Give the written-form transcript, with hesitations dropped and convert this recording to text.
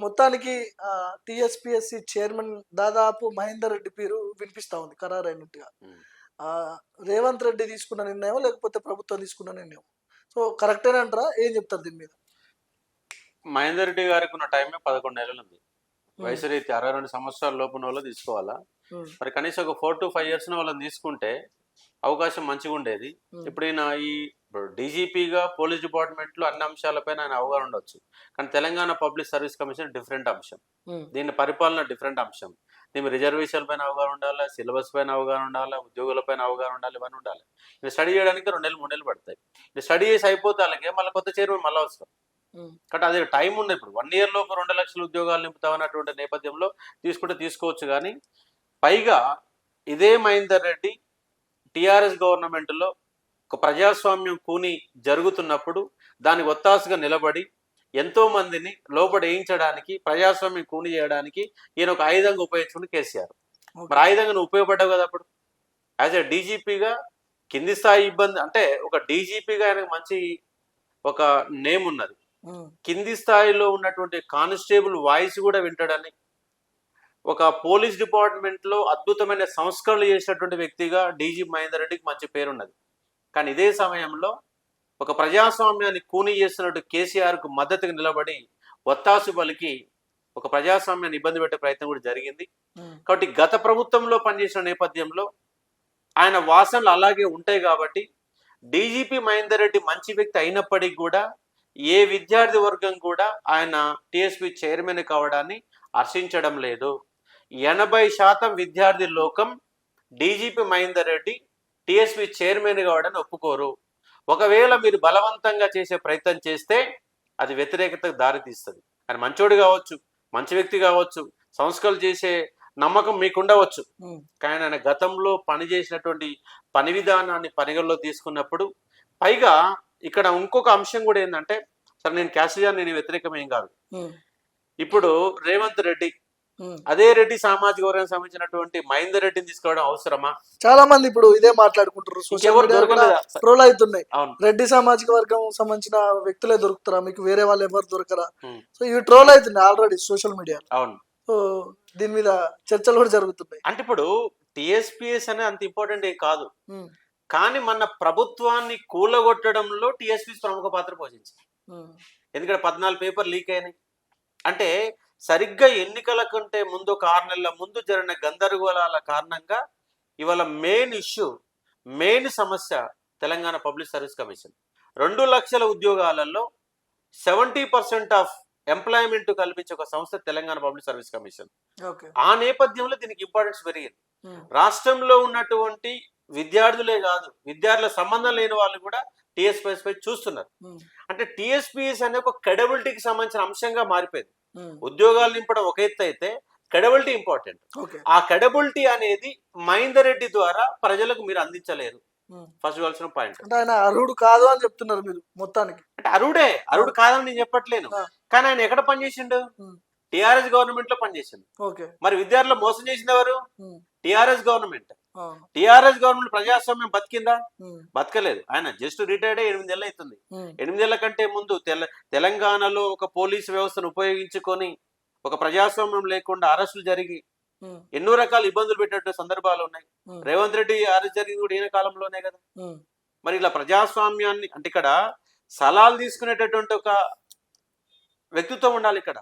మొత్తానికి TSPSC chairman దాదాపు మహేందర్ రెడ్డి పేరు వినిపిస్తా ఉంది ఖరారైనట్టుగా. రేవంత్ రెడ్డి తీసుకున్న నిర్ణయం లేకపోతే ప్రభుత్వం తీసుకున్న నిర్ణయం? సో కరెక్టేనంటారా? ఏం చెప్తారు దీని మీద? మహేందర్ రెడ్డి గారికి ఉన్న టైమే 11 నెలలు ఉంది. వయసు రీతి 62 సంవత్సరాల లోపున వాళ్ళు తీసుకోవాలా. మరి కనీసం ఒక 4 to 5 years వాళ్ళని తీసుకుంటే అవకాశం మంచిగా ఉండేది. ఇప్పుడు ఈయన ఈ డీజీపీగా పోలీస్ డిపార్ట్మెంట్లో అన్ని అంశాలపైన ఆయన అవగాహన ఉండొచ్చు. కానీ Telangana public service commission different అంశం, దీని పరిపాలన డిఫరెంట్ అంశం. దీని రిజర్వేషన్ పైన అవగాహన ఉండాలి, సిలబస్ పైన అవగాహన ఉండాలి, ఉద్యోగుల పైన అవగాహన ఉండాలి, ఇవన్నీ ఉండాలి. ఇది స్టడీ చేయడానికి 2 నెలలు 3 నెలలు పడతాయి. ఇది స్టడీ చేసి అయిపోతే అలాగే మళ్ళీ కొత్త చైర్మన్ మళ్ళీ అవసరం. కాబట్టి అదే టైం ఉంది. ఇప్పుడు 1 year లోపు 2 లక్షల ఉద్యోగాలు నింపుతామన్నటువంటి నేపథ్యంలో తీసుకుంటే తీసుకోవచ్చు. కానీ పైగా ఇదే మహేందర్ రెడ్డి టీఆర్ఎస్ గవర్నమెంట్లో ఒక ప్రజాస్వామ్యం కూని జరుగుతున్నప్పుడు దానికి ఒత్తాసుగా నిలబడి ఎంతో మందిని లోపడేయించడానికి, ప్రజాస్వామ్యం కూని చేయడానికి ఈయన ఒక ఆయుధంగా ఉపయోగించుకుని కేసీఆర్. మరి ఆయుధంగా నువ్వు ఉపయోగపడ్డావు కదా. అప్పుడు యాజ్ ఎ డీజీపీగా కింది స్థాయి ఇబ్బంది అంటే ఒక డీజీపీగా ఆయనకు మంచి ఒక నేమ్ ఉన్నది. కింది స్థాయిలో ఉన్నటువంటి కానిస్టేబుల్ వాయిస్ కూడా వింటాడని, ఒక పోలీస్ డిపార్ట్మెంట్ లో అద్భుతమైన సంస్కరణలు చేసినటువంటి వ్యక్తిగా డీజీ మహేందర్ రెడ్డికి మంచి పేరున్నది. కానీ ఇదే సమయంలో ఒక ప్రజాస్వామ్యాన్ని కూని చేస్తున్నట్టు కేసీఆర్ కు మద్దతుగా నిలబడి ఒత్తాసు పలికి ఒక ప్రజాస్వామ్యాన్ని ఇబ్బంది పెట్టే ప్రయత్నం కూడా జరిగింది. కాబట్టి గత ప్రభుత్వంలో పనిచేసిన నేపథ్యంలో ఆయన వాసనలు అలాగే ఉంటాయి. కాబట్టి డీజీపీ మహేందర్ రెడ్డి మంచి వ్యక్తి అయినప్పటికీ కూడా ఏ విద్యార్థి వర్గం కూడా ఆయన టీఎస్పీ చైర్మన్ కావడాన్ని హర్షించడం లేదు. 80% విద్యార్థి లోకం DGP Mahender Reddy TSP chairman కావడాన్ని ఒప్పుకోరు. ఒకవేళ మీరు బలవంతంగా చేసే ప్రయత్నం చేస్తే అది వ్యతిరేకతకు దారితీస్తుంది. ఆయన మంచోడు కావచ్చు, మంచి వ్యక్తి కావచ్చు, సంస్కరణలు చేసే నమ్మకం మీకుండవచ్చు. కానీ ఆయన గతంలో పనిచేసినటువంటి పని విధానాన్ని పరిగణలో తీసుకున్నప్పుడు, పైగా ఇక్కడ ఇంకొక అంశం కూడా ఏంటంటే, సరే నేను క్యాసియా నేను వ్యతిరేకమేం కాదు. ఇప్పుడు రేవంత్ రెడ్డి అదే రెడ్డి సామాజిక వర్గానికి సంబంధించినటువంటి మహేందర్ రెడ్డిని తీసుకోవడం అవసరమా? చాలా మంది ఇప్పుడు ఇదే మాట్లాడుకుంటారు, ట్రోల్ అవుతున్నాయి. రెడ్డి సామాజిక వర్గం సంబంధించిన వ్యక్తులే దొరుకుతారా మీకు, వేరే వాళ్ళు ఎవరు దొరకరా? సో ఇవి ట్రోల్ అవుతున్నాయి ఆల్రెడీ సోషల్ మీడియా. అవును, సో దీని మీద చర్చలు కూడా జరుగుతున్నాయి. అంటే ఇప్పుడు టిఎస్పిఎస్ అనేది అంత ఇంపార్టెంట్ ఏం కాదు, కానీ మన ప్రభుత్వాన్ని కూలగొట్టడంలో టిఎస్పిఎస్ ప్రముఖ పాత్ర పోషించింది. ఎందుకంటే 14 పేపర్ లీక్ అయినాయి. అంటే సరిగ్గా ఎన్నికల కంటే ముందు 6 నెలల ముందు జరిగిన గందరగోళాల కారణంగా ఇవాళ మెయిన్ సమస్య తెలంగాణ పబ్లిక్ సర్వీస్ కమిషన్. 2 లక్షల ఉద్యోగాలలో 70% ఆఫ్ ఎంప్లాయ్మెంట్ కల్పించే ఒక సంస్థ తెలంగాణ పబ్లిక్ సర్వీస్ కమిషన్. ఆ నేపథ్యంలో దీనికి ఇంపార్టెన్స్ పెరిగింది. రాష్ట్రంలో ఉన్నటువంటి విద్యార్థులే కాదు, విద్యార్థుల సంబంధం లేని వాళ్ళు కూడా టీఎస్పీఎస్ పై చూస్తున్నారు. అంటే టీఎస్పీఎస్ అనే ఒక క్రెడిబిలిటీకి సంబంధించిన అంశంగా మారిపోయింది. ఉద్యోగాలు నింపడం ఒక ఎత్తు అయితే క్రెడిబిలిటీ ఇంపార్టెంట్. ఆ క్రెడిబిలిటీ అనేది మహేందర్ రెడ్డి ద్వారా ప్రజలకు మీరు అందించలేరు. ఫస్ట్ కావాల్సిన పాయింట్. అంటే ఆయన అర్హుడు కాదు అని చెప్తున్నారు మీరు మొత్తానికి. అంటే అర్హుడు కాదని నేను చెప్పట్లేను, కానీ ఆయన ఎక్కడ పనిచేసిండు? టిఆర్ఎస్ గవర్నమెంట్ లో పనిచేసిండు. మరి విద్యార్థులు మోసం చేసింది ఎవరు? TRS government. టిఆర్ఎస్ గవర్నమెంట్ ప్రజాస్వామ్యం బతికిందా? బతకలేదు. ఆయన జస్ట్ రిటైర్డ్ 8 ఏళ్ళు అవుతుంది. 8 ఏళ్ల కంటే ముందు తెలంగాణలో ఒక పోలీసు వ్యవస్థను ఉపయోగించుకొని ఒక ప్రజాస్వామ్యం లేకుండా అరెస్టులు జరిగి ఎన్నో రకాల ఇబ్బందులు పెట్టే సందర్భాలు ఉన్నాయి. రేవంత్ రెడ్డి అరెస్ట్ జరిగింది కూడా ఈయన కాలంలోనే కదా. మరి ఇలా ప్రజాస్వామ్యాన్ని అంటే ఇక్కడ సలాలు తీసుకునేటటువంటి ఒక వ్యక్తిత్వం ఉండాలి ఇక్కడ.